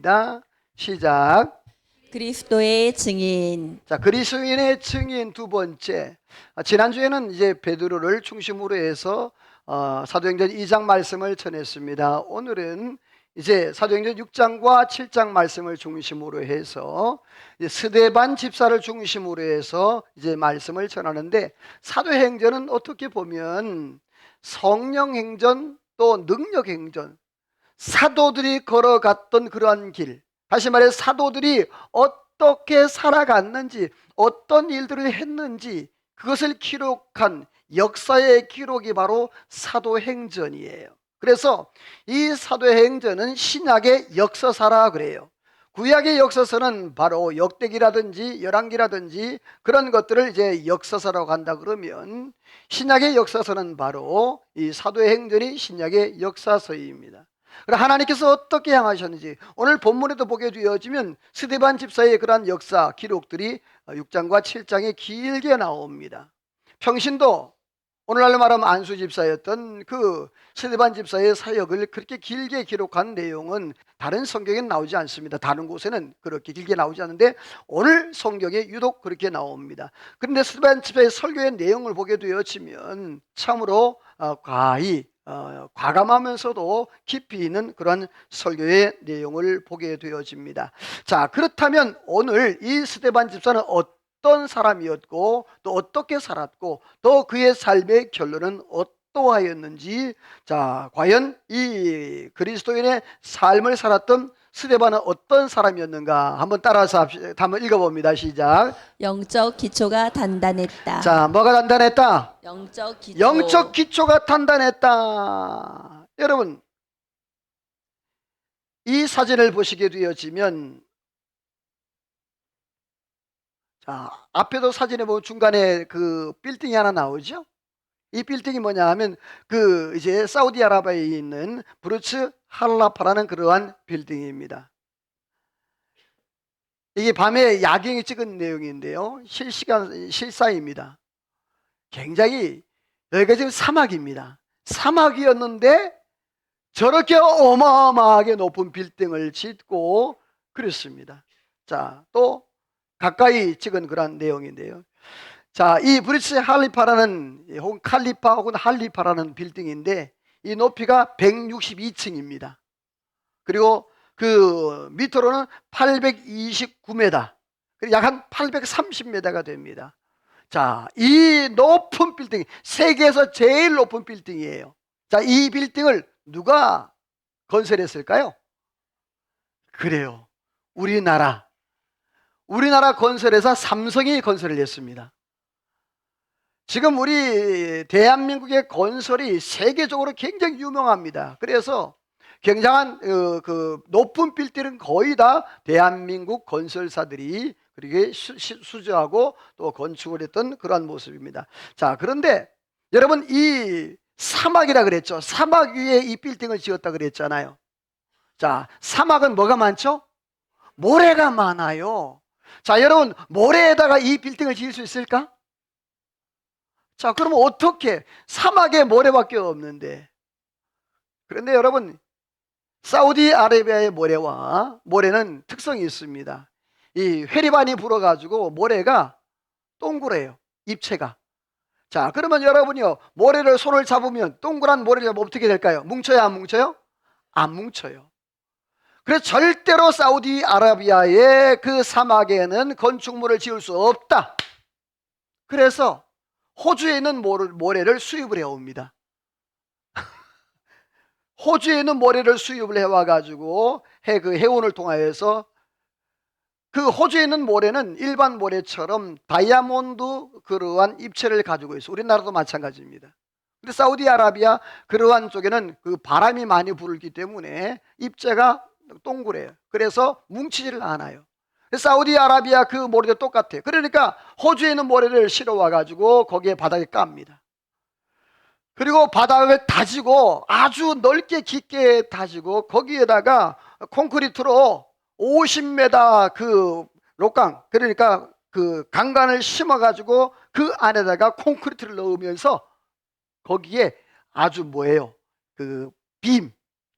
읽어봅니다. 시작. 그리스도의 증인. 자, 그리스도인의 증인 두 번째. 지난주에는 이제 베드로를 중심으로 해서 사도행전 2장 말씀을 전했습니다. 오늘은 이제 사도행전 6장과 7장 말씀을 중심으로 해서 이제 스데반 집사를 중심으로 해서 이제 말씀을 전하는데, 사도행전은 어떻게 보면 성령행전 또 능력행전, 사도들이 걸어갔던 그러한 길, 다시 말해 사도들이 어떻게 살아갔는지, 어떤 일들을 했는지 그것을 기록한 역사의 기록이 바로 사도행전이에요. 그래서 이 사도행전은 신약의 역사사라 그래요. 구약의 역사서는 바로 역대기라든지 열왕기라든지 그런 것들을 이제 역사서라고 한다 그러면, 신약의 역사서는 바로 이 사도행전이 신약의 역사서입니다. 하나님께서 어떻게 향하셨는지 오늘 본문에도 보게 되어지면 스데반 집사의 그러한 역사 기록들이 6장과 7장에 길게 나옵니다. 평신도, 오늘날로 말하면 안수 집사였던 그 스데반 집사의 사역을 그렇게 길게 기록한 내용은 다른 성경에 나오지 않습니다. 다른 곳에는 그렇게 길게 나오지 않는데 오늘 성경에 유독 그렇게 나옵니다. 그런데 스데반 집사의 설교의 내용을 보게 되어지면 참으로 과감하면서도 깊이 있는 그런 설교의 내용을 보게 되어집니다. 자, 그렇다면 오늘 이 스데반 집사는 어떤 사람이었고 또 어떻게 살았고 또 그의 삶의 결론은 어떠하였는지, 자, 과연 이 그리스도인의 삶을 살았던 스데반은 어떤 사람이었는가 한번 따라서 한번 읽어봅니다. 시작. 영적 기초가 단단했다. 자, 뭐가 단단했다? 영적 기초. 영적 기초가 단단했다. 여러분, 이 사진을 보시게 되어지면, 자, 앞에도 사진에 보면 중간에 그 빌딩이 하나 나오죠? 이 빌딩이 뭐냐 하면 그 이제 사우디아라비아에 있는 부르츠 할라파라는 그러한 빌딩입니다. 이게 밤에 야경이 찍은 내용인데요, 실사입니다. 굉장히, 여기가 지금 사막입니다. 사막이었는데 저렇게 어마어마하게 높은 빌딩을 짓고 그랬습니다. 자, 또 가까이 찍은 그런 내용인데요. 자, 이 브리츠 할리파라는, 혹은 칼리파 혹은 할리파라는 빌딩인데 이 높이가 162층입니다. 그리고 그 밑으로는 829m, 약 한 830m가 됩니다. 자, 이 높은 빌딩, 세계에서 제일 높은 빌딩이에요. 자, 이 빌딩을 누가 건설했을까요? 그래요, 우리나라 건설회사 삼성이 건설을 했습니다. 지금 우리 대한민국의 건설이 세계적으로 굉장히 유명합니다. 그래서 굉장한 그 높은 빌딩은 거의 다 대한민국 건설사들이 그렇게 수주하고 또 건축을 했던 그러한 모습입니다. 자, 그런데 여러분, 이 사막이라 그랬죠. 사막 위에 이 빌딩을 지었다 그랬잖아요. 자, 사막은 뭐가 많죠? 모래가 많아요. 자, 여러분, 모래에다가 이 빌딩을 지을 수 있을까? 자, 그러면 어떻게? 사막에 모래밖에 없는데. 그런데 여러분, 사우디아라비아의 모래는 특성이 있습니다. 이 회리반이 불어가지고 모래가 동그래요, 입체가. 자, 그러면 여러분이요, 모래를 손을 잡으면, 동그란 모래를 잡으면 어떻게 될까요? 뭉쳐요, 안 뭉쳐요? 안 뭉쳐요. 그래서 절대로 사우디아라비아의 그 사막에는 건축물을 지을 수 없다. 그래서 호주에 있는 모래를 수입을 해옵니다. 호주에 있는 모래를 수입을 해와가지고 그 해운을 통하여서, 그 호주에 있는 모래는 일반 모래처럼 다이아몬드 그러한 입체를 가지고 있어요. 우리나라도 마찬가지입니다. 근데 사우디아라비아 그러한 쪽에는 그 바람이 많이 불기 때문에 입체가 동그래요. 그래서 뭉치지를 않아요. 사우디아라비아 그 모래도 똑같아요. 그러니까 호주에 있는 모래를 실어와 가지고 거기에 바닥에 깝니다. 그리고 바닥을 다지고 아주 넓게 깊게 다지고 거기에다가 콘크리트로 50m 그 록강, 그러니까 그 강간을 심어 가지고 그 안에다가 콘크리트를 넣으면서 거기에 아주 그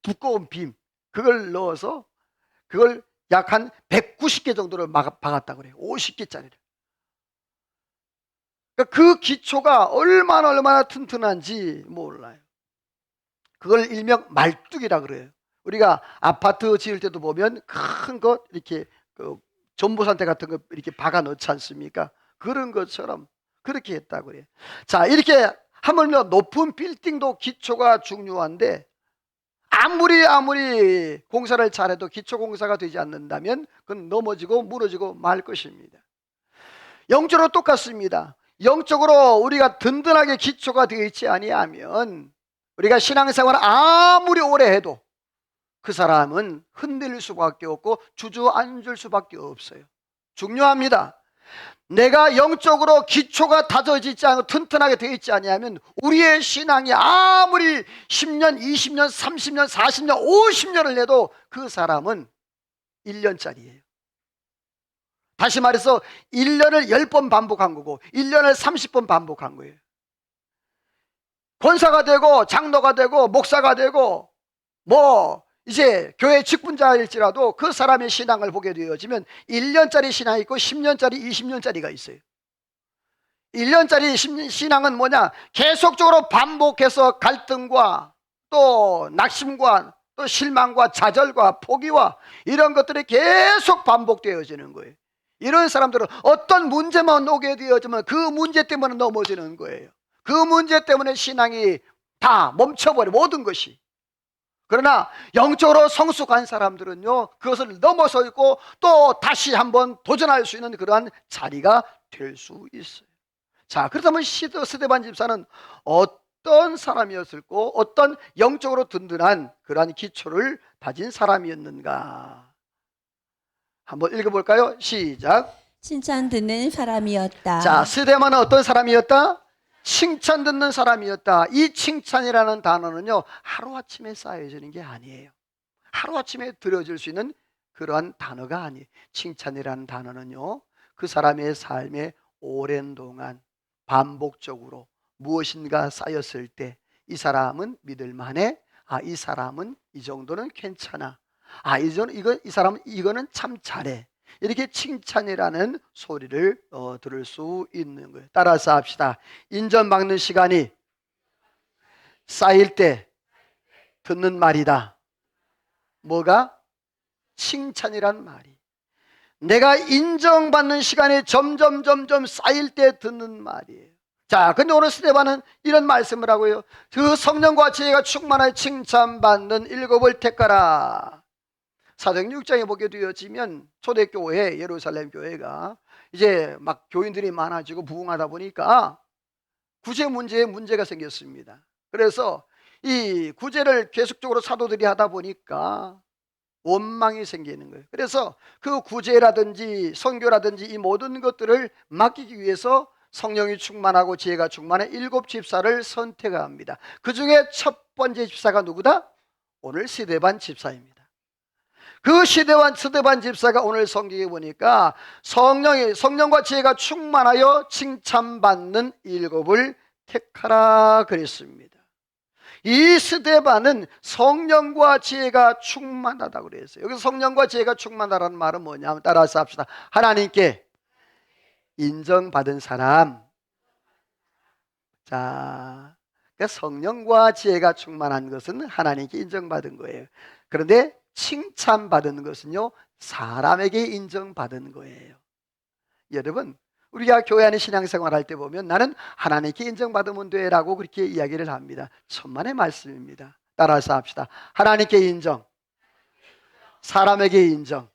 두꺼운 빔, 그걸 넣어서 그걸 약 한 190개 정도를 박았다고 그래요. 50개짜리를. 그 기초가 얼마나 튼튼한지 몰라요. 그걸 일명 말뚝이라 그래요. 우리가 아파트 지을 때도 보면 큰 거 이렇게 전보산대 같은 거 이렇게 박아 넣지 않습니까? 그런 것처럼 그렇게 했다고 그래요. 자, 이렇게 하물며 높은 빌딩도 기초가 중요한데 아무리 공사를 잘해도 기초 공사가 되지 않는다면 그건 넘어지고 무너지고 말 것입니다. 영적으로 똑같습니다. 영적으로 우리가 든든하게 기초가 되어 있지 아니하면 우리가 신앙생활을 아무리 오래 해도 그 사람은 흔들릴 수밖에 없고 주저앉을 수밖에 없어요. 중요합니다. 내가 영적으로 기초가 다져지지 않고 튼튼하게 되어 있지 아니하면 우리의 신앙이 아무리 10년, 20년, 30년, 40년, 50년을 해도 그 사람은 1년짜리예요. 다시 말해서 1년을 10번 반복한 거고 1년을 30번 반복한 거예요. 권사가 되고 장로가 되고 목사가 되고 이제 교회 직분자일지라도 그 사람의 신앙을 보게 되어지면 1년짜리 신앙이 있고 10년짜리, 20년짜리가 있어요. 1년짜리 신앙은 뭐냐? 계속적으로 반복해서 갈등과 또 낙심과 또 실망과 좌절과 포기와 이런 것들이 계속 반복되어지는 거예요. 이런 사람들은 어떤 문제만 오게 되어지면 그 문제 때문에 넘어지는 거예요. 그 문제 때문에 신앙이 다 멈춰버려, 모든 것이. 그러나 영적으로 성숙한 사람들은요, 그것을 넘어서 있고 또 다시 한번 도전할 수 있는 그러한 자리가 될 수 있어요. 자, 그렇다면 스데반 집사는 어떤 사람이었을고 어떤 영적으로 든든한 그러한 기초를 다진 사람이었는가? 한번 읽어볼까요? 시작. 칭찬 듣는 사람이었다. 자, 스데반은 어떤 사람이었다? 칭찬 듣는 사람이었다. 이 칭찬이라는 단어는요, 하루아침에 쌓여지는 게 아니에요. 하루아침에 들어질 수 있는 그러한 단어가 아니에요. 칭찬이라는 단어는요, 그 사람의 삶에 오랜 동안 반복적으로 무엇인가 쌓였을 때 이 사람은 믿을만해. 이 사람은 이 정도는 괜찮아. 이 사람은 이거는 참 잘해. 이렇게 칭찬이라는 소리를 들을 수 있는 거예요. 따라서 합시다. 인정받는 시간이 쌓일 때 듣는 말이다. 뭐가? 칭찬이란 말이. 내가 인정받는 시간이 점점 쌓일 때 듣는 말이에요. 자, 근데 오늘 스데반은 이런 말씀을 하고요. 그 성령과 지혜가 충만하여 칭찬받는 일곱을 택하라. 사도행전 6장에 보게 되어지면 초대교회 예루살렘 교회가 이제 막 교인들이 많아지고 부흥하다 보니까 구제 문제에 문제가 생겼습니다. 그래서 이 구제를 계속적으로 사도들이 하다 보니까 원망이 생기는 거예요. 그래서 그 구제라든지 선교라든지 이 모든 것들을 맡기기 위해서 성령이 충만하고 지혜가 충만한 7 집사를 선택합니다. 그 중에 첫 번째 집사가 누구다? 오늘 스데반 집사입니다. 그 스데반 집사가 오늘 성경에 보니까 성령과 지혜가 충만하여 칭찬받는 7을 택하라 그랬습니다. 이 스데반은 성령과 지혜가 충만하다고 그랬어요. 여기서 성령과 지혜가 충만하다는 말은 뭐냐면 따라서 합시다. 하나님께 인정받은 사람. 자, 그러니까 성령과 지혜가 충만한 것은 하나님께 인정받은 거예요. 그런데 칭찬받은 것은요, 사람에게 인정받은 거예요. 여러분, 우리가 교회 안에 신앙생활 할 때 보면 나는 하나님께 인정받으면 돼 라고 그렇게 이야기를 합니다. 천만의 말씀입니다. 따라서 합시다. 하나님께 인정, 사람에게 인정.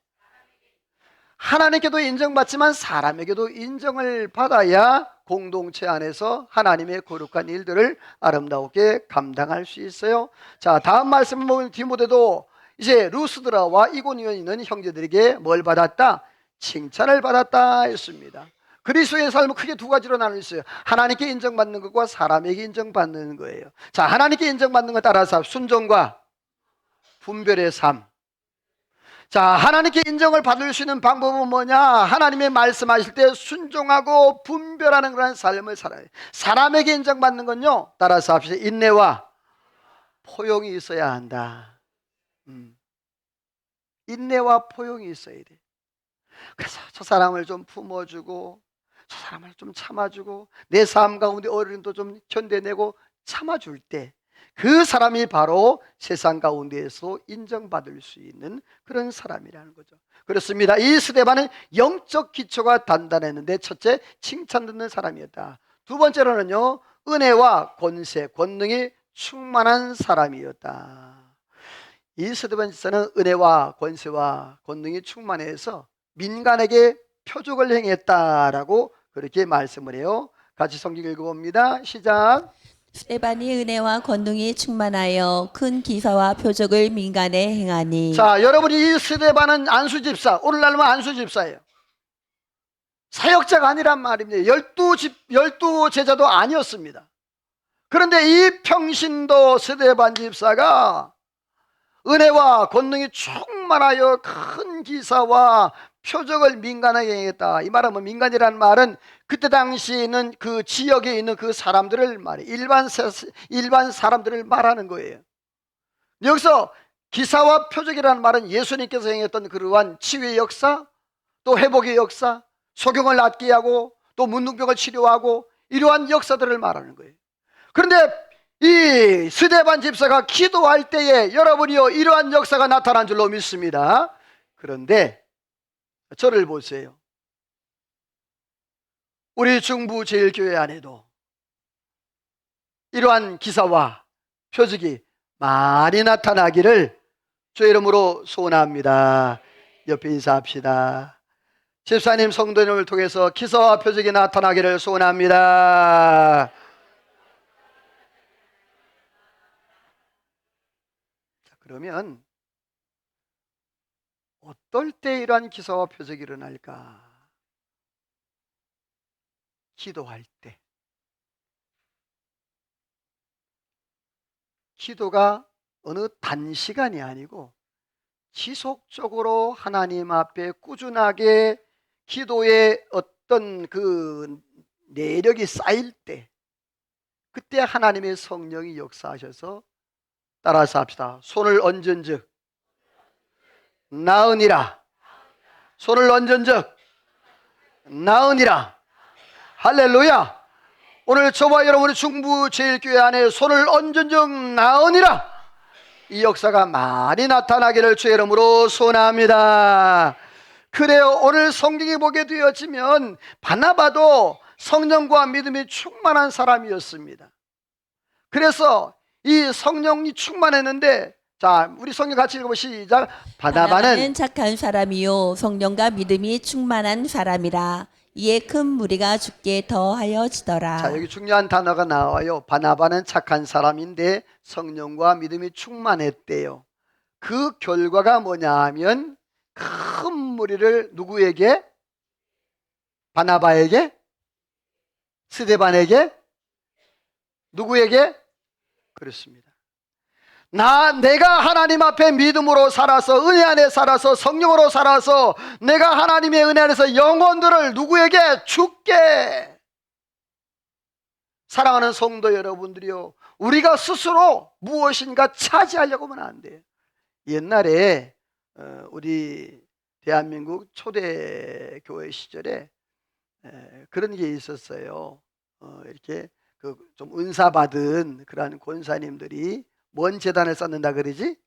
하나님께도 인정받지만 사람에게도 인정을 받아야 공동체 안에서 하나님의 거룩한 일들을 아름답게 감당할 수 있어요. 자, 다음 말씀을 보면 디모데도 이제 루스드라와 이고니온에 있는 형제들에게 뭘 받았다? 칭찬을 받았다 했습니다. 그리스도의 삶은 크게 두 가지로 나눠 있어요. 하나님께 인정받는 것과 사람에게 인정받는 거예요. 자, 하나님께 인정받는 것 따라서 순종과 분별의 삶. 자, 하나님께 인정을 받을 수 있는 방법은 뭐냐? 하나님의 말씀하실 때 순종하고 분별하는 그런 삶을 살아요. 사람에게 인정받는 건요, 따라서 합시다. 인내와 포용이 있어야 한다. 인내와 포용이 있어야 돼. 그래서 저 사람을 좀 품어주고, 저 사람을 좀 참아주고, 내 삶 가운데 어려움도 좀 견뎌내고 참아줄 때 그 사람이 바로 세상 가운데에서 인정받을 수 있는 그런 사람이라는 거죠. 그렇습니다. 이 스데반은 영적 기초가 단단했는데, 첫째, 칭찬 듣는 사람이었다. 두 번째로는요, 은혜와 권세, 권능이 충만한 사람이었다. 이 스데반 집사는 은혜와 권세와 권능이 충만해서 민간에게 표적을 행했다라고 그렇게 말씀을 해요. 같이 성경 읽어봅니다. 시작. 스데반이 은혜와 권능이 충만하여 큰 기사와 표적을 민간에 행하니. 자, 여러분이 이 스데반은 안수집사, 오늘날은 안수집사예요. 사역자가 아니란 말입니다. 열두 제자도 아니었습니다. 그런데 이 평신도 스데반 집사가 은혜와 권능이 충만하여 큰 기사와 표적을 민간에게 행했다. 이 말은 민간이라는 말은 그때 당시에는 그 지역에 있는 그 사람들을 말해, 일반 사람들을 말하는 거예요. 여기서 기사와 표적이라는 말은 예수님께서 행했던 그러한 치유의 역사, 또 회복의 역사, 소경을 낫게 하고 또 문둥병을 치료하고 이러한 역사들을 말하는 거예요. 그런데 이 스데반 집사가 기도할 때에 여러분이요, 이러한 역사가 나타난 줄로 믿습니다. 그런데 저를 보세요. 우리 중부 제일교회 안에도 이러한 기사와 표적이 많이 나타나기를 주의 이름으로 소원합니다. 옆에 인사합시다. 집사님, 성도님을 통해서 기사와 표적이 나타나기를 소원합니다. 자, 그러면 어떨 때 이러한 기사와 표적이 일어날까? 기도할 때. 기도가 어느 단시간이 아니고 지속적으로 하나님 앞에 꾸준하게 기도의 어떤 그 내력이 쌓일 때, 그때 하나님의 성령이 역사하셔서, 따라서 합시다. 손을 얹은즉 나으니라. 손을 얹은즉 나으니라. 할렐루야. 오늘 저와 여러분의 중부 제일교회 안에 손을 얹은즉 나으니라. 이 역사가 많이 나타나기를 주의 이름으로 소원합니다. 그래요. 오늘 성경에 보게 되어지면 바나바도 성령과 믿음이 충만한 사람이었습니다. 그래서 이 성령이 충만했는데, 자, 우리 성경 같이 읽어보시죠. 시작. 바나바는 착한 사람이요 성령과 믿음이 충만한 사람이라. 이에 큰 무리가 죽게 더하여지더라. 자, 여기 중요한 단어가 나와요. 바나바는 착한 사람인데 성령과 믿음이 충만했대요. 그 결과가 뭐냐 하면 큰 무리를 누구에게? 바나바에게? 스데반에게? 누구에게? 그렇습니다. 내가 하나님 앞에 믿음으로 살아서, 은혜 안에 살아서, 성령으로 살아서 내가 하나님의 은혜 안에서 영혼들을 누구에게? 주께. 사랑하는 성도 여러분들이요, 우리가 스스로 무엇인가 차지하려고 하면 안 돼요. 옛날에 우리 대한민국 초대 교회 시절에 그런 게 있었어요. 이렇게 좀 은사 받은 그러한 권사님들이 뭔 재단을 쌓는다 그러지?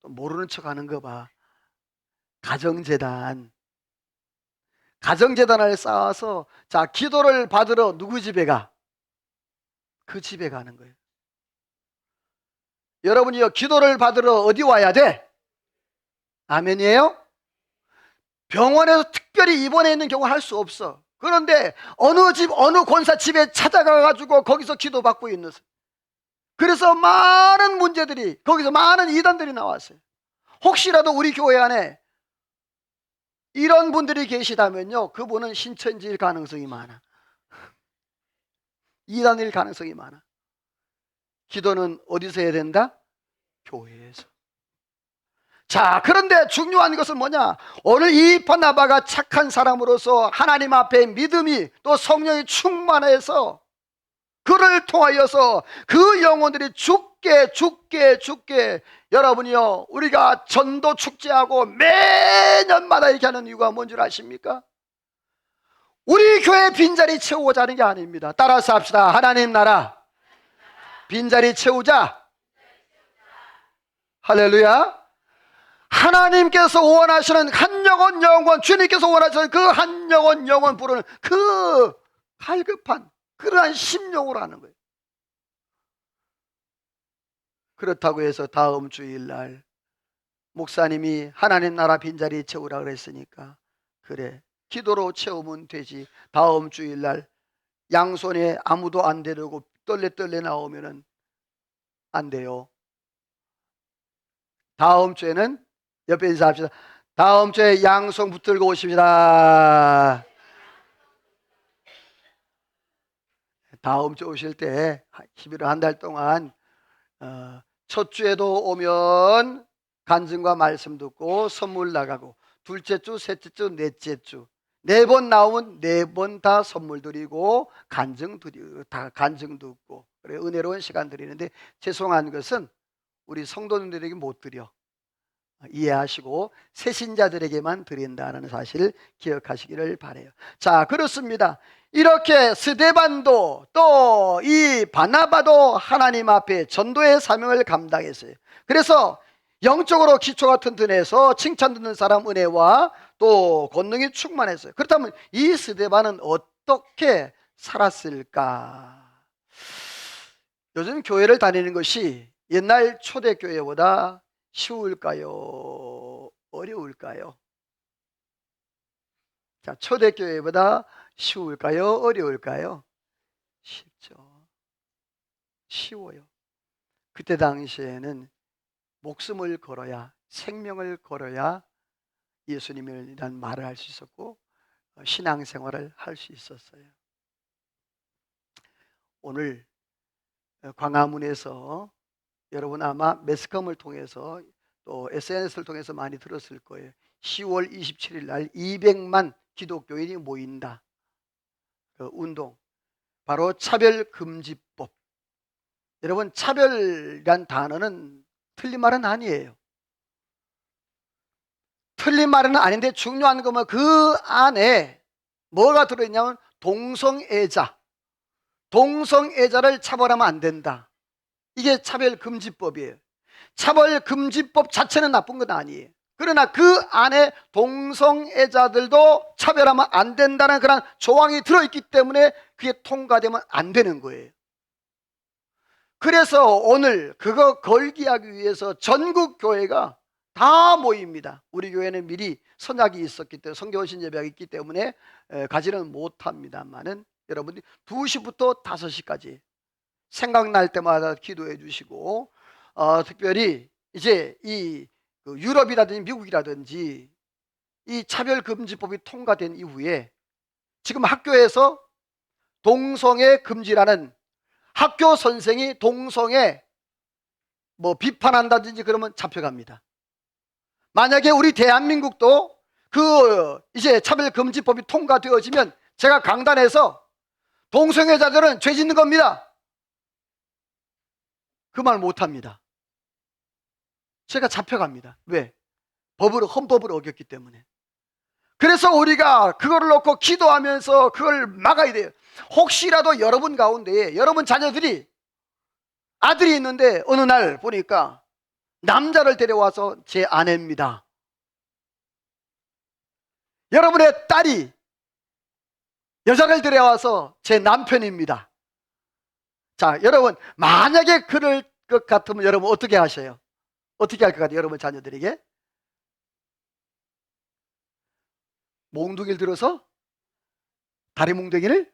또 모르는 척 하는 거 봐. 가정재단을 쌓아서, 자, 기도를 받으러 누구 집에 가? 그 집에 가는 거예요. 여러분이요, 기도를 받으러 어디 와야 돼? 아멘이에요? 병원에서 특별히 입원해 있는 경우 할 수 없어. 그런데 어느 집, 어느 권사 집에 찾아가가지고 거기서 기도받고 있는, 그래서 많은 문제들이, 거기서 많은 이단들이 나왔어요. 혹시라도 우리 교회 안에 이런 분들이 계시다면요, 그분은 신천지일 가능성이 많아. 이단일 가능성이 많아. 기도는 어디서 해야 된다? 교회에서. 자, 그런데 중요한 것은 뭐냐? 오늘 이 바나바가 착한 사람으로서 하나님 앞에 믿음이 또 성령이 충만해서 그를 통하여서 그 영혼들이 죽게 여러분이요, 우리가 전도 축제하고 매년마다 이렇게 하는 이유가 뭔 줄 아십니까? 우리 교회 빈자리 채우고자 하는 게 아닙니다. 따라서 합시다. 하나님 나라 빈자리 채우자. 할렐루야. 하나님께서 원하시는 한 영혼, 주님께서 원하시는 그 한 영혼 부르는 그 갈급한 그러한 심령으로 하는 거예요. 그렇다고 해서 다음 주일날 목사님이 하나님 나라 빈자리 채우라 그랬으니까 그래, 기도로 채우면 되지. 다음 주일날 양손에 아무도 안 데리고 떨레 나오면은 안 돼요. 다음 주에는 옆에 인사합시다. 다음 주에 양손 붙들고 오십니다. 다음 주 오실 때 11월 한 달 동안 첫 주에도 오면 간증과 말씀 듣고 선물 나가고, 둘째 주, 셋째 주, 넷째 주 4번 나오면 4번 다 선물 드리고 간증 드리고 다 간증 듣고, 그래 은혜로운 시간 드리는데 죄송한 것은 우리 성도님들에게 못 드려. 이해하시고 새신자들에게만 드린다는 사실 기억하시기를 바라요. 자, 그렇습니다. 이렇게 스데반도 또 이 바나바도 하나님 앞에 전도의 사명을 감당했어요. 그래서 영적으로 기초가 튼튼해서 칭찬 듣는 사람 은혜와 또 권능이 충만했어요. 그렇다면 이 스데반은 어떻게 살았을까? 요즘 교회를 다니는 것이 옛날 초대교회보다 쉬울까요? 어려울까요? 자, 초대교회보다 쉬울까요? 어려울까요? 쉽죠. 쉬워요. 그때 당시에는 목숨을 걸어야, 생명을 걸어야 예수님이라는 말을 할 수 있었고 신앙생활을 할 수 있었어요. 오늘 광화문에서 여러분 아마 매스컴을 통해서 또 SNS를 통해서 많이 들었을 거예요. 10월 27일 날 200만 기독교인이 모인다. 그 운동, 바로 차별금지법. 여러분, 차별이란 단어는 틀린 말은 아니에요. 틀린 말은 아닌데 중요한 거면 그 안에 뭐가 들어있냐면 동성애자를 차별하면 안 된다. 이게 차별금지법이에요. 차별금지법 자체는 나쁜 건 아니에요. 그러나 그 안에 동성애자들도 차별하면 안 된다는 그런 조항이 들어있기 때문에 그게 통과되면 안 되는 거예요. 그래서 오늘 그거 걸기하기 위해서 전국 교회가 다 모입니다. 우리 교회는 미리 선약이 있었기 때문에, 성경신 예배가 있기 때문에 가지는 못합니다만은 여러분들이 2시부터 5시까지 생각날 때마다 기도해 주시고, 특별히 이제 이 유럽이라든지 미국이라든지 이 차별금지법이 통과된 이후에 지금 학교에서 동성애 금지라는, 학교 선생이 동성애 뭐 비판한다든지 그러면 잡혀갑니다. 만약에 우리 대한민국도 그 이제 차별금지법이 통과되어지면 제가 강단에서 동성애자들은 죄 짓는 겁니다, 그 말 못합니다. 제가 잡혀갑니다. 왜? 헌법을 어겼기 때문에. 그래서 우리가 그거를 놓고 기도하면서 그걸 막아야 돼요. 혹시라도 여러분 가운데 여러분 자녀들이, 아들이 있는데 어느 날 보니까 남자를 데려와서 제 아내입니다. 여러분의 딸이 여자를 데려와서 제 남편입니다. 자, 여러분 만약에 그럴 것 같으면 여러분 어떻게 하셔요? 어떻게 할 것 같아요? 여러분 자녀들에게 몽둥이를 들어서 다리 몽둥이를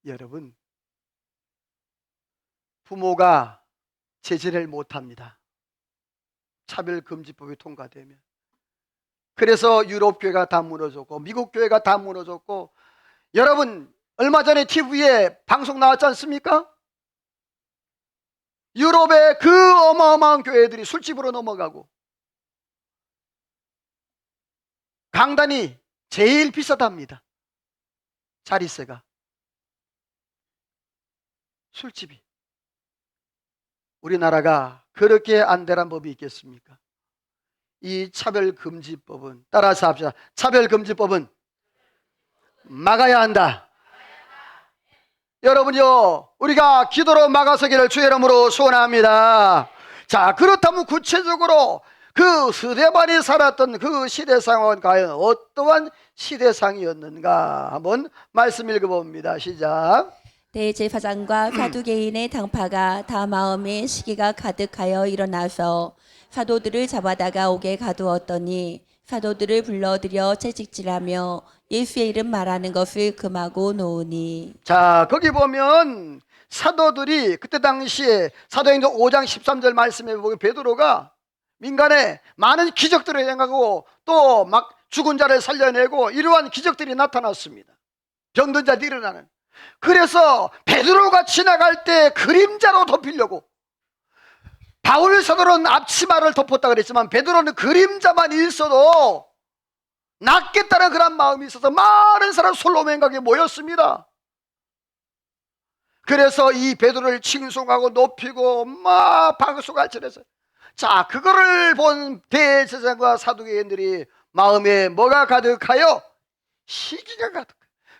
여러분, 부모가 제재를 못합니다. 차별금지법이 통과되면. 그래서 유럽 교회가 다 무너졌고 미국 교회가 다 무너졌고, 여러분 얼마 전에 TV에 방송 나왔지 않습니까? 유럽의 그 어마어마한 교회들이 술집으로 넘어가고 강단이 제일 비싸답니다. 자리세가, 술집이. 우리나라가 그렇게 안 되란 법이 있겠습니까? 이 차별금지법은, 따라서 합시다. 차별금지법은 막아야 한다. 여러분요, 우리가 기도로 막아서기를 주의 이름으로 소원합니다. 자, 그렇다면 구체적으로 그 스데반이 살았던 그 시대상은 과연 어떠한 시대상이었는가 한번 말씀 읽어봅니다. 시작. 대제사장과 사두개인의 당파가 다 마음에 시기가 가득하여 일어나서 사도들을 잡아다가 옥에 가두었더니 사도들을 불러들여 채찍질하며 예수의 이름 말하는 것을 금하고 놓으니. 자, 거기 보면 사도들이 그때 당시에 사도행전 5장 13절 말씀에 보면 베드로가 민간에 많은 기적들을 행하고 또 막 죽은 자를 살려내고 이러한 기적들이 나타났습니다. 병든 자들이 일어나는. 그래서 베드로가 지나갈 때 그림자로 덮이려고, 바울 사도는 앞치마를 덮었다 그랬지만 베드로는 그림자만 있어도 낫겠다는 그런 마음이 있어서 많은 사람 솔로몬각에 모였습니다. 그래서 이 베드로를 칭송하고 높이고 막 박수갈채해서, 자, 그거를 본 대제사장과 사두개인들이 마음에 뭐가 가득하여? 시기가 가득.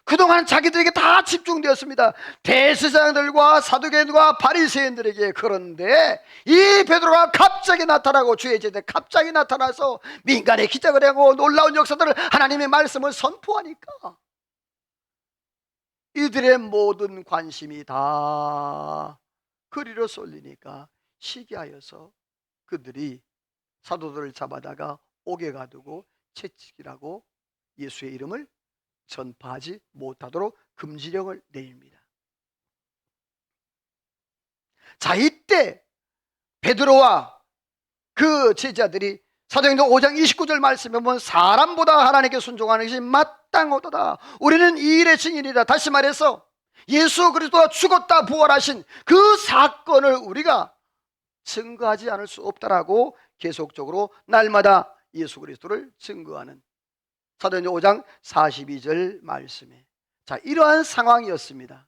그동안 자기들에게 다 집중되었습니다. 대제사장들과 사두개인과 바리새인들에게. 그런데 이 베드로가 갑자기 나타나고 주의 제때 갑자기 나타나서 민간의 기적을 하고 놀라운 역사들을, 하나님의 말씀을 선포하니까 이들의 모든 관심이 다 그리로 쏠리니까 시기하여서 그들이 사도들을 잡아다가 옥에 가두고 채찍이라고 예수의 이름을 전파하지 못하도록 금지령을 내립니다. 자, 이때 베드로와 그 제자들이 사도행전 5장 29절 말씀에 보면 사람보다 하나님께 순종하는 것이 마땅하도다. 우리는 이 일의 증인이다. 다시 말해서 예수 그리스도가 죽었다 부활하신 그 사건을 우리가 증거하지 않을 수 없다라고 계속적으로 날마다 예수 그리스도를 증거하는 사도행전 5장 42절 말씀에, 자, 이러한 상황이었습니다.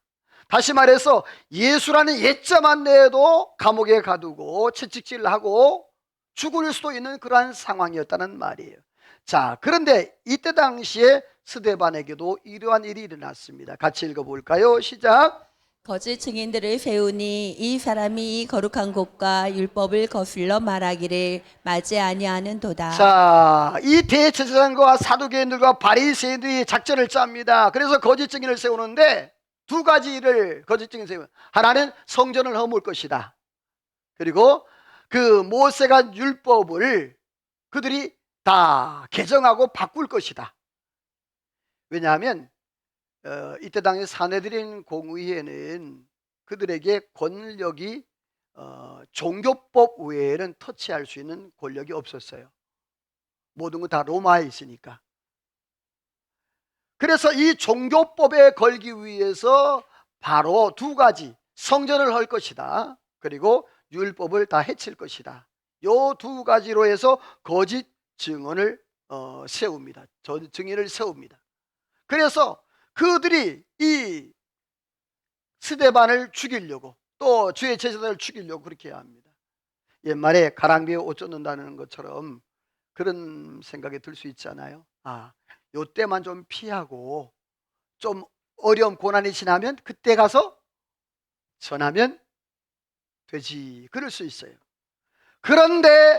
다시 말해서 예수라는 옛자만 내도 감옥에 가두고 채찍질을 하고 죽을 수도 있는 그러한 상황이었다는 말이에요. 자, 그런데 이때 당시에 스데반에게도 이러한 일이 일어났습니다. 같이 읽어볼까요? 시작. 거짓 증인들을 세우니 이 사람이 이 거룩한 곳과 율법을 거슬러 말하기를 맞지 아니하는도다. 자, 이 대제사장과 사두개인들과 바리새인들이 작전을 짭니다. 그래서 거짓 증인을 세우는데 두 가지를 거짓 증인 세우는, 하나는 성전을 허물 것이다. 그리고 그 모세가 율법을 그들이 다 개정하고 바꿀 것이다. 왜냐하면 이때 당시 사내들인 공의회는 그들에게 권력이 종교법 외에는 터치할 수 있는 권력이 없었어요. 모든 건 다 로마에 있으니까. 그래서 이 종교법에 걸기 위해서 바로 두 가지, 성전을 헐 것이다, 그리고 율법을 다 해칠 것이다, 요 두 가지로 해서 거짓 증언을 세웁니다. 증인을 세웁니다. 그래서 그들이 이 스데반을 죽이려고, 또 주의 제자들을 죽이려고 그렇게 해야 합니다. 옛말에 가랑비에 옷 쫓는다는 것처럼 그런 생각이 들 수 있잖아요. 아, 요때만 좀 피하고 좀 어려움 고난이 지나면 그때 가서 전하면 되지, 그럴 수 있어요. 그런데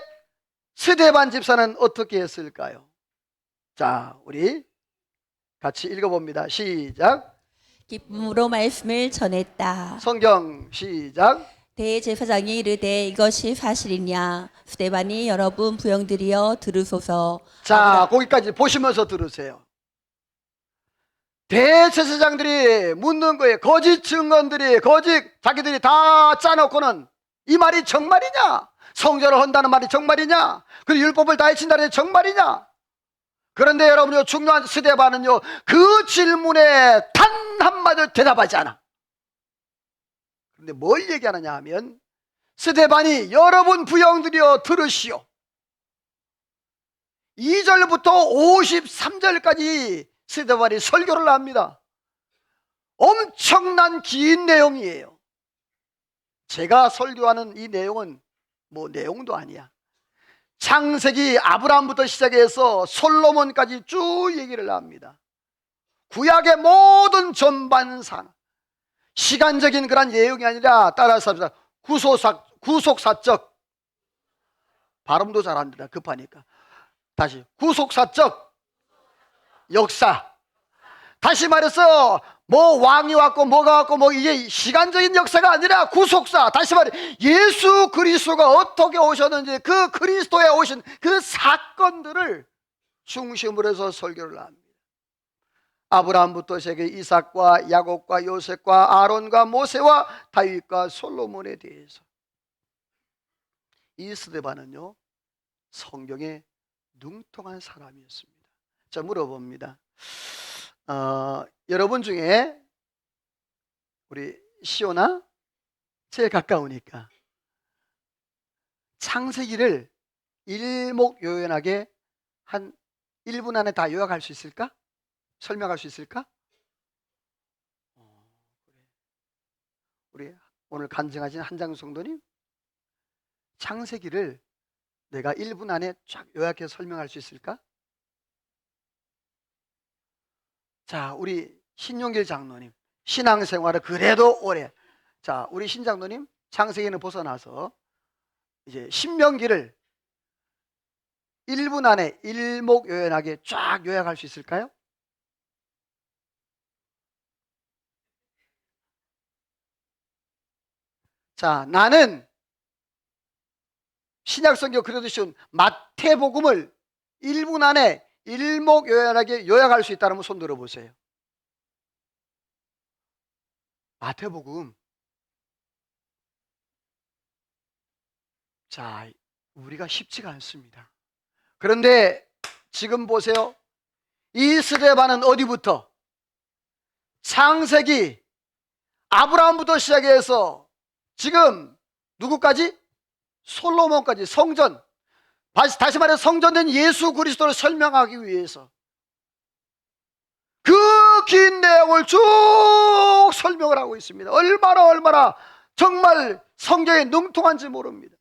스데반 집사는 어떻게 했을까요? 자, 우리 같이 읽어봅니다. 시작. 기쁨으로 말씀을 전했다. 성경 시작. 대제사장이 이르되 이것이 사실이냐? 스데반이 여러분 부영들이여 들으소서. 자, 거기까지 보시면서 들으세요. 대제사장들이 묻는 거예요. 거짓 증언들이, 자기들이 다 짜놓고는 이 말이 정말이냐? 성전을 헌다는 말이 정말이냐? 그리고 율법을 다 해친다는 게 정말이냐? 그런데 여러분요, 중요한 스데반은요, 그 질문에 단 한마디도 대답하지 않아. 그런데 뭘 얘기하느냐 하면, 스데반이 여러분 부영들이여 들으시오, 2절부터 53절까지 스데반이 설교를 합니다. 엄청난 긴 내용이에요. 제가 설교하는 이 내용은 뭐 내용도 아니야. 창세기 아브라함부터 시작해서 솔로몬까지 쭉 얘기를 합니다. 구약의 모든 전반상, 시간적인 그런 내용이 아니라, 따라서 합시다. 구속사적, 발음도 잘 안 된다, 급하니까. 다시, 구속사적 역사. 다시 말해서 뭐 왕이 왔고 뭐가 왔고 뭐 이게 시간적인 역사가 아니라 구속사. 다시 말해 예수 그리스도가 어떻게 오셨는지, 그 그리스도에 오신 그 사건들을 중심으로 해서 설교를 합니다. 아브라함부터 시작해 이삭과 야곱과 요셉과 아론과 모세와 다윗과 솔로몬에 대해서. 이 스데반은요, 성경에 능통한 사람이었습니다. 자, 물어봅니다. 여러분 중에 우리 시오나 제일 가까우니까 창세기를 일목요연하게 한 1분 안에 다 요약할 수 있을까? 설명할 수 있을까? 우리 오늘 간증하신 한장 성도님, 창세기를 내가 1분 안에 쫙 요약해서 설명할 수 있을까? 자, 우리 신용길 장로님, 신앙생활을 그래도 오래. 자, 우리 신 장로님, 창세기는 벗어나서 이제 신명기를 1분 안에 일목요연하게 쫙 요약할 수 있을까요? 자, 나는 신약성경 그래도 쉬운 마태복음을 1분 안에 일목요연하게 요약할 수 있다면 손 들어보세요. 마태복음. 자, 우리가 쉽지가 않습니다. 그런데 지금 보세요. 이 스데반은 어디부터? 창세기 아브라함부터 시작해서 지금 누구까지? 솔로몬까지, 성전. 다시 말해 성전된 예수 그리스도를 설명하기 위해서 그 긴 내용을 쭉 설명을 하고 있습니다. 얼마나 정말 성경에 능통한지 모릅니다.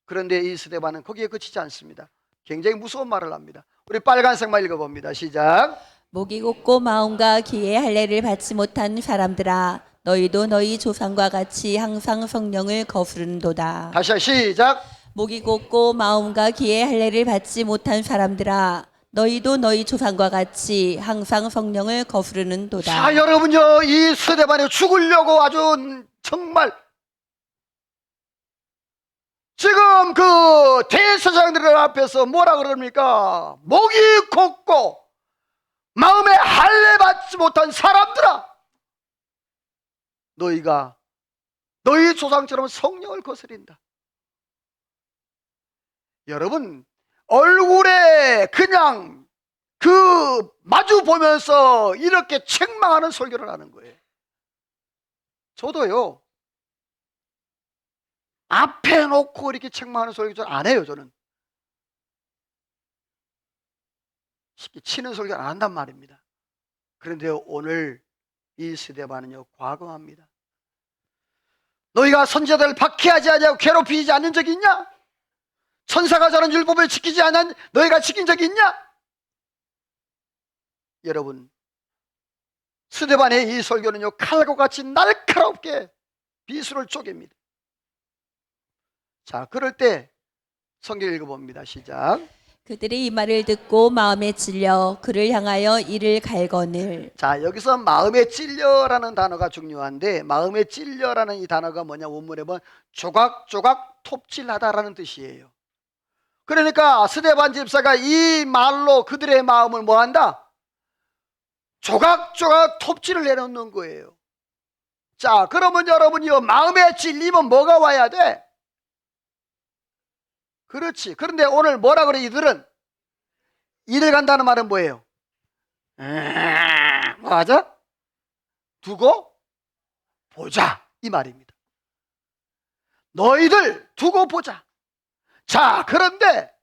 그런데 이 스데반은 거기에 그치지 않습니다. 굉장히 무서운 말을 합니다. 우리 빨간색만 읽어봅니다. 시작. 목이 곧고 마음과 귀에 할례를 받지 못한 사람들아, 너희도 너희 조상과 같이 항상 성령을 거스른도다. 다시 시작. 목이 곧고 마음과 귀에 할례를 받지 못한 사람들아, 너희도 너희 조상과 같이 항상 성령을 거스르는도다. 자, 여러분요, 이 스데반이 죽으려고 아주 정말 지금 그 대제사장들 앞에서 뭐라 그럽니까? 목이 곧고 마음에 할례 받지 못한 사람들아, 너희가 너희 조상처럼 성령을 거스린다. 여러분, 얼굴에 그냥 그 마주 보면서 이렇게 책망하는 설교를 하는 거예요. 저도요, 앞에 놓고 이렇게 책망하는 설교 안 해요. 저는 쉽게 치는 설교 안 한단 말입니다. 그런데 오늘 이 스데반은요, 과거합니다. 너희가 선지자들을 박해하지 않냐고 괴롭히지 않는 적이 있냐? 천사가 저런 율법을 지키지 않은 너희가 지킨 적이 있냐? 여러분, 스데반의 이 설교는요, 칼과 같이 날카롭게 비수를 쪼갭니다. 자, 그럴 때 성경 읽어봅니다. 시작. 그들이 이 말을 듣고 마음에 찔려 그를 향하여 이를 갈거늘. 자, 여기서 마음에 찔려라는 단어가 중요한데, 마음에 찔려라는 이 단어가 뭐냐, 원문에 보면 조각조각 톱질하다라는 뜻이에요. 그러니까 스데반 집사가 이 말로 그들의 마음을 뭐한다? 조각조각 톱질을 내놓는 거예요. 자, 그러면 여러분이요, 마음에 찔리면 뭐가 와야 돼? 그렇지. 그런데 오늘 뭐라 그래, 이들은? 이를 간다는 말은 뭐예요? 맞아? 두고 보자, 이 말입니다. 너희들 두고 보자. 자, 그런데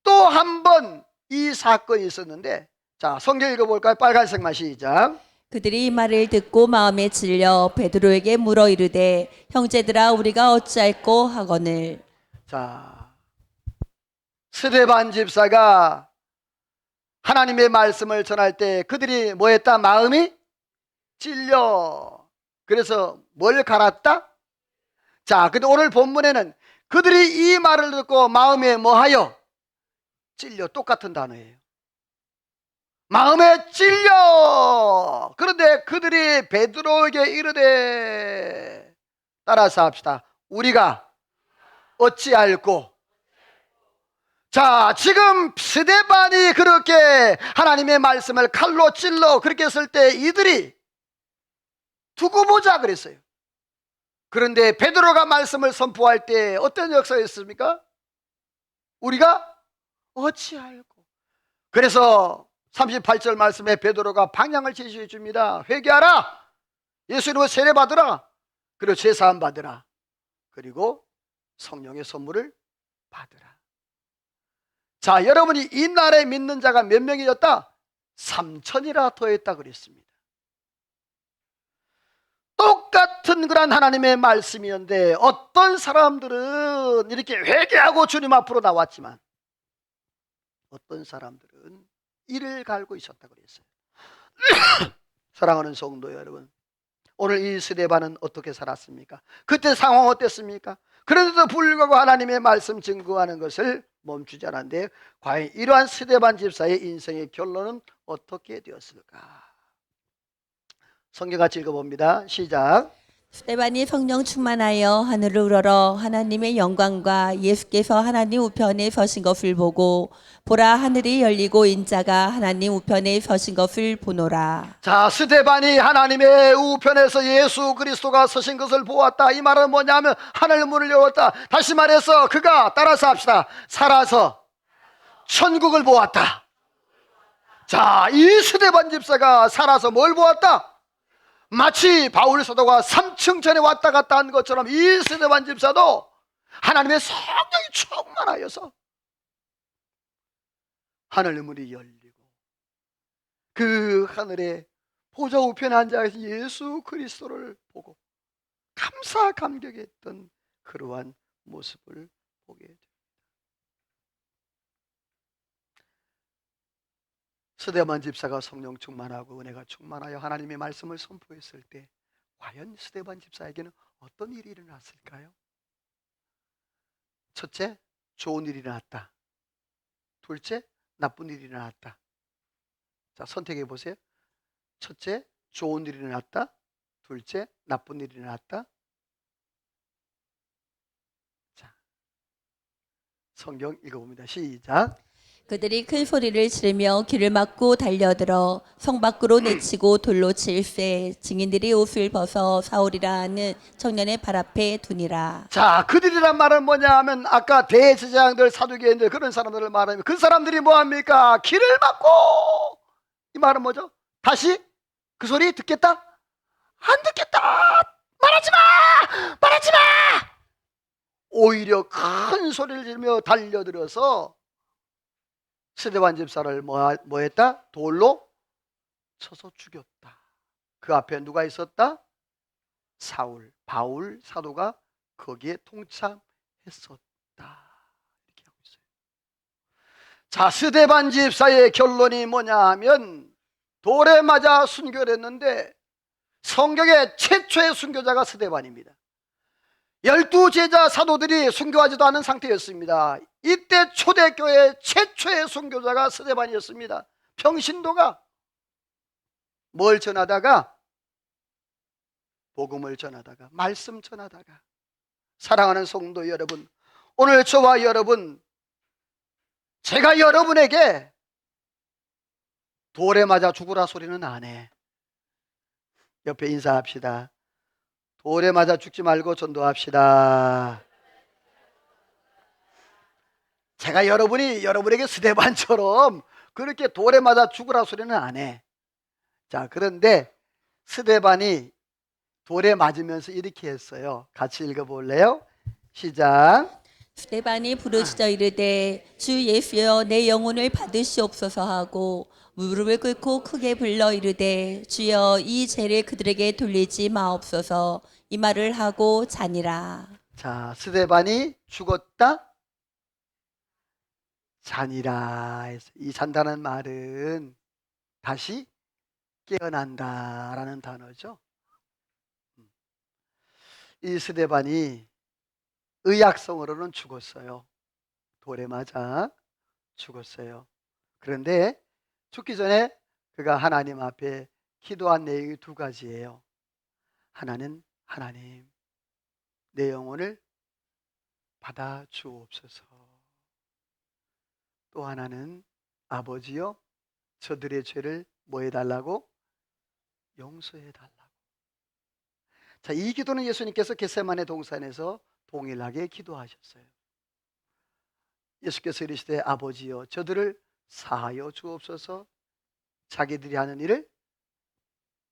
또 한 번 이 사건이 있었는데, 자, 자, 성경 읽어볼까요? 빨간색만 시작. 그들이 이 말을 듣고 마음에 찔려 베드로에게 물어 이르되 형제들아 우리가 어찌할꼬 하거늘. 자, 스데반 집사가 하나님의 말씀을 전할 때 그들이 뭐 했다? 마음이 찔려. 그래서 뭘 갈았다? 자, 근데 오늘 본문에는 그들이 이 말을 듣고 마음에 뭐하여? 찔려. 똑같은 단어예요. 마음에 찔려. 그런데 그들이 베드로에게 이르되, 따라서 합시다. 우리가 어찌할꼬. 자, 지금 스데반이 그렇게 하나님의 말씀을 칼로 찔러 그렇게 했을 때 이들이 두고 보자 그랬어요. 그런데 베드로가 말씀을 선포할 때 어떤 역사였습니까? 우리가 어찌할꼬. 그래서 38절 말씀에 베드로가 방향을 제시해 줍니다. 회개하라. 예수 이름으로 세례 받으라. 그리고 제사함 받으라. 그리고 성령의 선물을 받으라. 자, 여러분이 이 날에 믿는 자가 몇 명이었다? 3천이라 더했다 그랬습니다. 똑같은 그런 하나님의 말씀이었는데 어떤 사람들은 이렇게 회개하고 주님 앞으로 나왔지만 어떤 사람들은 이를 갈고 있었다 그랬어요. 사랑하는 성도 여러분, 오늘 이 스데반은 어떻게 살았습니까? 그때 상황 어땠습니까? 그런데도 불구하고 하나님의 말씀 증거하는 것을 멈추지 않았는데 과연 이러한 스데반 집사의 인생의 결론은 어떻게 되었을까? 성경 같이 읽어봅니다. 시작. 스데반이 성령 충만하여 하늘을 우러러 하나님의 영광과 예수께서 하나님 우편에 서신 것을 보고 보라 하늘이 열리고 인자가 하나님 우편에 서신 것을 보노라. 자, 스데반이 하나님의 우편에서 예수 그리스도가 서신 것을 보았다. 이 말은 뭐냐면 하늘 문을 열었다. 다시 말해서 그가, 따라서 합시다, 살아서 천국을 보았다. 자, 이 스데반 집사가 살아서 뭘 보았다? 마치 바울 사도가 3층 전에 왔다 갔다 한 것처럼 이 스데반 집사도 하나님의 성령이 충만하여서 하늘 문이 열리고 그 하늘에 보좌 우편에 앉아서 예수 그리스도를 보고 감사 감격했던 그러한 모습을 보게 됩니다. 스데반 집사가 성령 충만하고 은혜가 충만하여 하나님의 말씀을 선포했을 때 과연 스데반 집사에게는 어떤 일이 일어났을까요? 첫째, 좋은 일이 일어났다. 둘째, 나쁜 일이 일어났다. 자, 선택해 보세요. 첫째, 좋은 일이 일어났다. 둘째, 나쁜 일이 일어났다. 자, 성경 읽어봅니다. 시작. 그들이 큰 소리를 지르며 길을 막고 달려들어 성 밖으로 내치고 돌로 칠세 증인들이 옷을 벗어 사울이라 하는 청년의 발 앞에 두니라. 자, 그들이란 말은 뭐냐 하면 아까 대제사장들, 사두개인들 그런 사람들을 말하면 그 사람들이 뭐합니까? 길을 막고. 이 말은 뭐죠? 다시 그 소리 듣겠다? 안 듣겠다. 말하지 마. 말하지 마. 오히려 큰 소리를 지르며 달려들어서 스데반 집사를 뭐 했다? 돌로 쳐서 죽였다. 그 앞에 누가 있었다? 사울, 바울 사도가 거기에 동참했었다. 이렇게 하고 있어요. 자, 스데반 집사의 결론이 뭐냐 하면 돌에 맞아 순교를 했는데 성경의 최초의 순교자가 스데반입니다. 12제자 사도들이 순교하지도 않은 상태였습니다. 이때 초대교회 최초의 순교자가 스데반이었습니다. 평신도가 뭘 전하다가? 복음을 전하다가, 말씀 전하다가. 사랑하는 성도 여러분, 오늘 저와 여러분, 제가 여러분에게 돌에 맞아 죽으라 소리는 안 해. 옆에 인사합시다. 돌에 맞아 죽지 말고 전도합시다. 제가 여러분에게 스데반처럼 그렇게 돌에 맞아 죽으라 소리는 안 해. 자, 그런데 스데반이 돌에 맞으면서 이렇게 했어요. 같이 읽어볼래요? 시작. 스데반이 부르짖어 이르되 주 예수여 내 영혼을 받으시옵소서 하고 무릎을 꿇고 크게 불러 이르되 주여 이 죄를 그들에게 돌리지 마옵소서 이 말을 하고 자니라. 자, 스데반이 죽었다 잔이라. 이 잔다는 말은 다시 깨어난다라는 단어죠. 이 스데반이 의학성으로는 죽었어요. 돌에 맞아 죽었어요. 그런데 죽기 전에 그가 하나님 앞에 기도한 내용이 두 가지예요. 하나는 하나님, 내 영혼을 받아 주옵소서. 또 하나는 아버지여, 저들의 죄를 뭐 해달라고? 용서해 달라고. 자, 이 기도는 예수님께서 겟세마네 동산에서 동일하게 기도하셨어요. 예수께서 이르시되 아버지여 저들을 사하여 주옵소서. 자기들이 하는 일을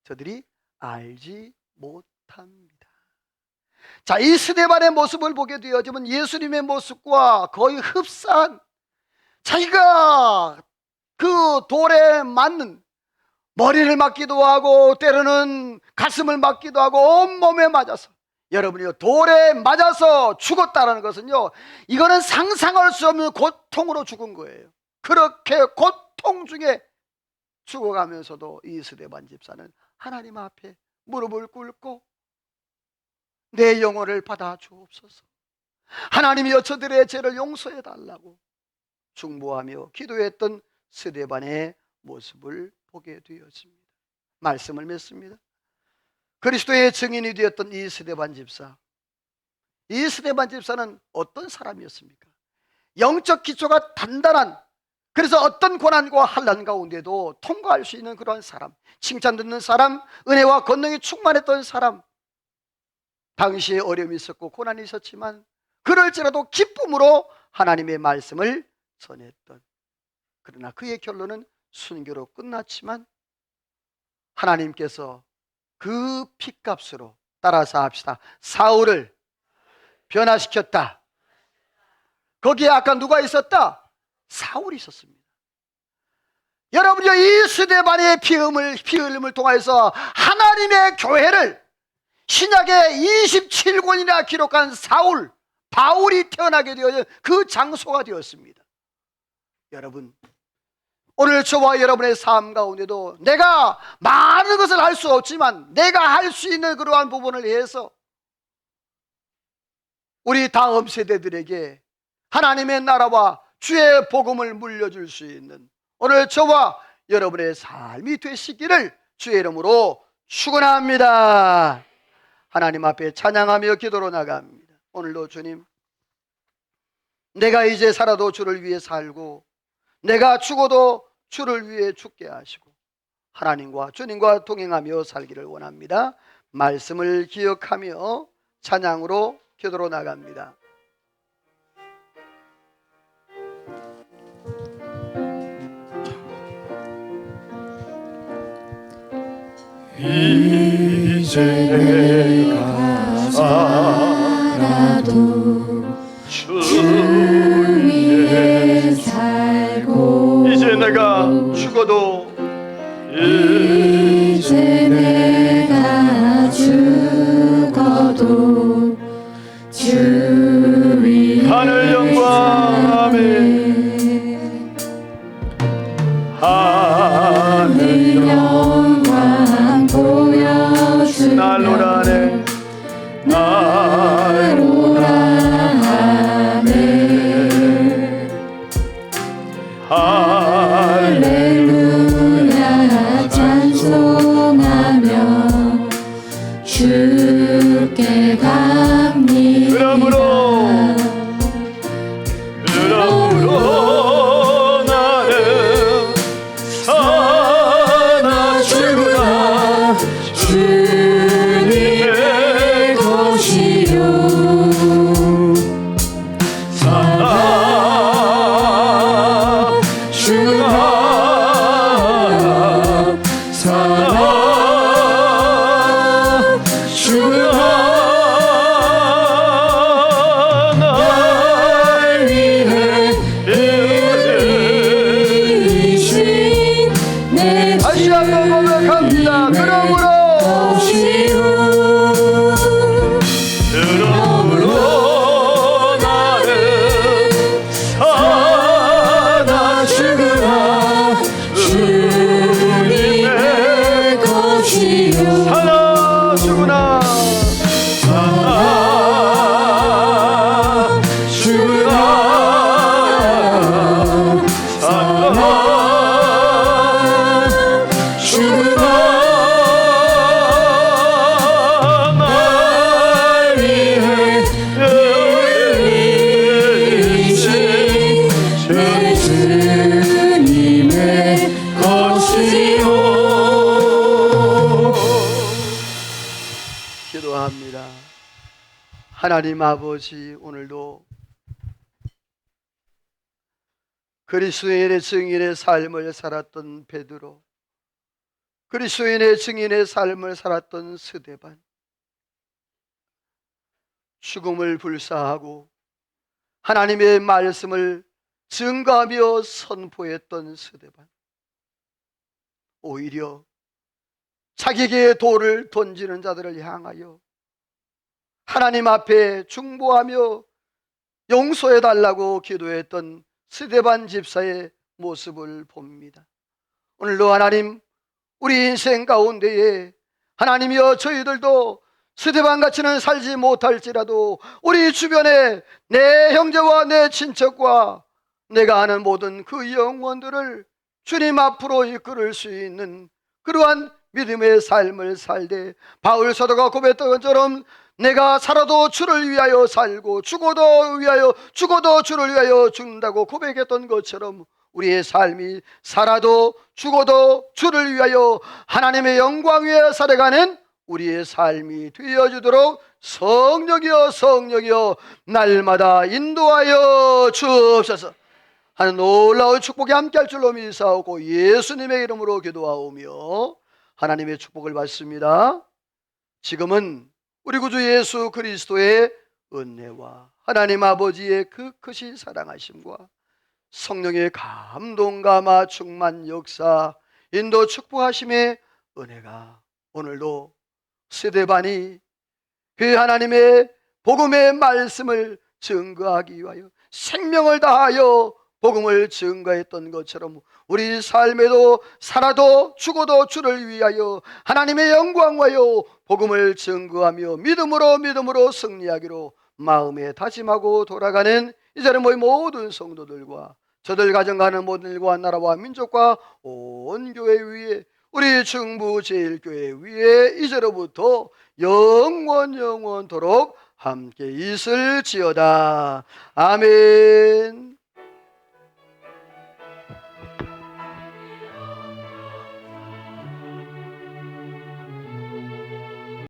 저들이 알지 못합니다. 자, 이 스데반의 모습을 보게 되어지면 예수님의 모습과 거의 흡사한, 자기가 그 돌에 맞는 머리를 맞기도 하고 때로는 가슴을 맞기도 하고 온몸에 맞아서, 여러분이요, 돌에 맞아서 죽었다는 것은요, 이거는 상상할 수 없는 고통으로 죽은 거예요. 그렇게 고통 중에 죽어가면서도 이 스데반 집사는 하나님 앞에 무릎을 꿇고 내 영혼을 받아 주옵소서, 하나님이여 저들의 죄를 용서해 달라고 중보하며 기도했던 스데반의 모습을 보게 되었습니다. 말씀을 맺습니다. 그리스도의 증인이 되었던 이 스데반 집사, 이 스데반 집사는 어떤 사람이었습니까? 영적 기초가 단단한, 그래서 어떤 고난과 환난 가운데도 통과할 수 있는 그런 사람, 칭찬 듣는 사람, 은혜와 권능이 충만했던 사람. 당시에 어려움이 있었고 고난이 있었지만 그럴지라도 기쁨으로 하나님의 말씀을 전했던, 그러나 그의 결론은 순교로 끝났지만 하나님께서 그 핏값으로, 따라서 합시다, 사울을 변화시켰다. 거기에 아까 누가 있었다? 사울이 있었습니다. 여러분이 이 스데반의 피 흘림을 통해서 하나님의 교회를 신약에 27권이나 기록한 사울, 바울이 태어나게 되어 그 장소가 되었습니다. 여러분, 오늘 저와 여러분의 삶 가운데도 내가 많은 것을 할 수 없지만 내가 할 수 있는 그러한 부분을 위해서 우리 다음 세대들에게 하나님의 나라와 주의 복음을 물려줄 수 있는 오늘 저와 여러분의 삶이 되시기를 주의 이름으로 축원합니다. 하나님 앞에 찬양하며 기도로 나갑니다. 오늘도 주님, 내가 이제 살아도 주를 위해 살고 내가 죽어도 주를 위해 죽게 하시고 하나님과 주님과 동행하며 살기를 원합니다. 말씀을 기억하며 찬양으로 기도로 나갑니다. 이제 내가 살아도 주 위에 살고 이제 내가 죽어도 이제 내가 죽어도 주 위에 하늘 영광 아멘. 하늘 영광 보여주며 날로라네 나로라 하네 하나님 아버지, 오늘도 그리스도인의 증인의 삶을 살았던 베드로, 그리스도인의 증인의 삶을 살았던 스데반, 죽음을 불사하고 하나님의 말씀을 증거하며 선포했던 스데반, 오히려 자기에게 돌을 던지는 자들을 향하여 하나님 앞에 중보하며 용서해달라고 기도했던 스데반 집사의 모습을 봅니다. 오늘도 하나님, 우리 인생 가운데에 하나님이여, 저희들도 스데반같이는 살지 못할지라도 우리 주변에 내 형제와 내 친척과 내가 아는 모든 그 영혼들을 주님 앞으로 이끌을 수 있는 그러한 믿음의 삶을 살되, 바울 사도가 고백했던 것처럼 내가 살아도 주를 위하여 살고 죽어도 주를 위하여 죽는다고 고백했던 것처럼 우리의 삶이 살아도 죽어도 주를 위하여 하나님의 영광 위에 살아가는 우리의 삶이 되어주도록 성령이여 날마다 인도하여 주옵소서 하는 놀라운 축복이 함께할 줄로 믿사오고 예수님의 이름으로 기도하오며 하나님의 축복을 받습니다. 지금은 우리 구주 예수 그리스도의 은혜와 하나님 아버지의 그 크신 사랑하심과 성령의 감동, 감화, 충만, 역사, 인도, 축복하심의 은혜가 오늘도 스데반이 그 하나님의 복음의 말씀을 증거하기 위하여 생명을 다하여 복음을 증거했던 것처럼 우리 삶에도 살아도 죽어도 주를 위하여 하나님의 영광과요 복음을 증거하며 믿음으로 승리하기로 마음에 다짐하고 돌아가는 이 자리에 모인 모든 성도들과 저들 가정가는 모든 일과 나라와 민족과 온 교회 위에 우리 충부제일교회 위에 이제로부터 영원토록 함께 있을지어다. 아멘.